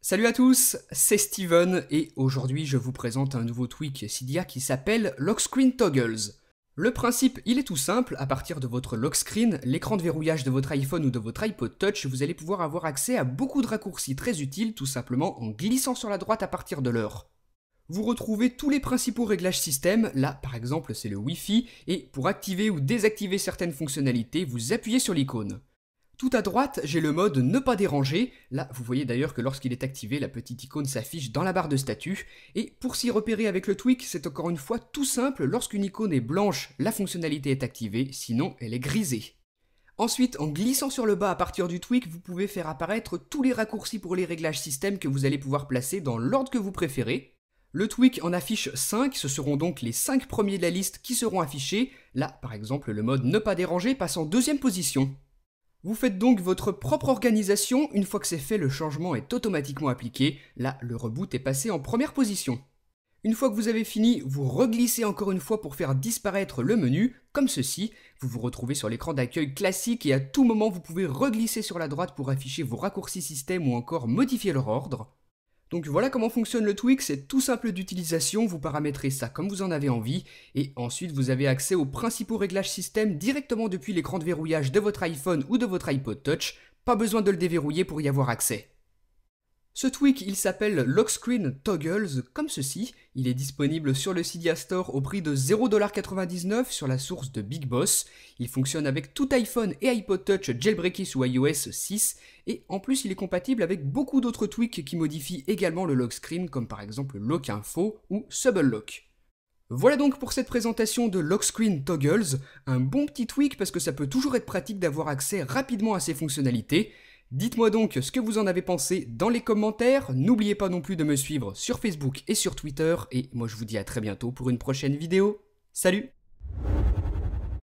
Salut à tous, c'est Steven et aujourd'hui je vous présente un nouveau tweak Cydia qui s'appelle Lock Screen Toggles. Le principe, il est tout simple, à partir de votre lock screen, l'écran de verrouillage de votre iPhone ou de votre iPod Touch, vous allez pouvoir avoir accès à beaucoup de raccourcis très utiles tout simplement en glissant sur la droite à partir de l'heure. Vous retrouvez tous les principaux réglages système, là par exemple c'est le Wi-Fi, et pour activer ou désactiver certaines fonctionnalités, vous appuyez sur l'icône. Tout à droite, j'ai le mode ne pas déranger, là vous voyez d'ailleurs que lorsqu'il est activé, la petite icône s'affiche dans la barre de statut, et pour s'y repérer avec le tweak, c'est encore une fois tout simple, lorsqu'une icône est blanche, la fonctionnalité est activée, sinon elle est grisée. Ensuite, en glissant sur le bas à partir du tweak, vous pouvez faire apparaître tous les raccourcis pour les réglages système que vous allez pouvoir placer dans l'ordre que vous préférez. Le tweak en affiche 5, ce seront donc les 5 premiers de la liste qui seront affichés, là par exemple le mode ne pas déranger passe en deuxième position. Vous faites donc votre propre organisation, une fois que c'est fait, le changement est automatiquement appliqué, là le reboot est passé en première position. Une fois que vous avez fini, vous reglissez encore une fois pour faire disparaître le menu, comme ceci, vous vous retrouvez sur l'écran d'accueil classique et à tout moment vous pouvez reglisser sur la droite pour afficher vos raccourcis système ou encore modifier leur ordre. Donc voilà comment fonctionne le tweak, c'est tout simple d'utilisation, vous paramétrez ça comme vous en avez envie, et ensuite vous avez accès aux principaux réglages système directement depuis l'écran de verrouillage de votre iPhone ou de votre iPod Touch, pas besoin de le déverrouiller pour y avoir accès. Ce tweak, il s'appelle Lock Screen Toggles, comme ceci, il est disponible sur le Cydia Store au prix de 0,99$ sur la source de Big Boss, il fonctionne avec tout iPhone et iPod Touch jailbreaké sous iOS 6, et en plus il est compatible avec beaucoup d'autres tweaks qui modifient également le lock screen, comme par exemple Lock Info ou Subble Lock. Voilà donc pour cette présentation de Lock Screen Toggles, un bon petit tweak parce que ça peut toujours être pratique d'avoir accès rapidement à ces fonctionnalités. Dites-moi donc ce que vous en avez pensé dans les commentaires, n'oubliez pas non plus de me suivre sur Facebook et sur Twitter, et moi je vous dis à très bientôt pour une prochaine vidéo. Salut!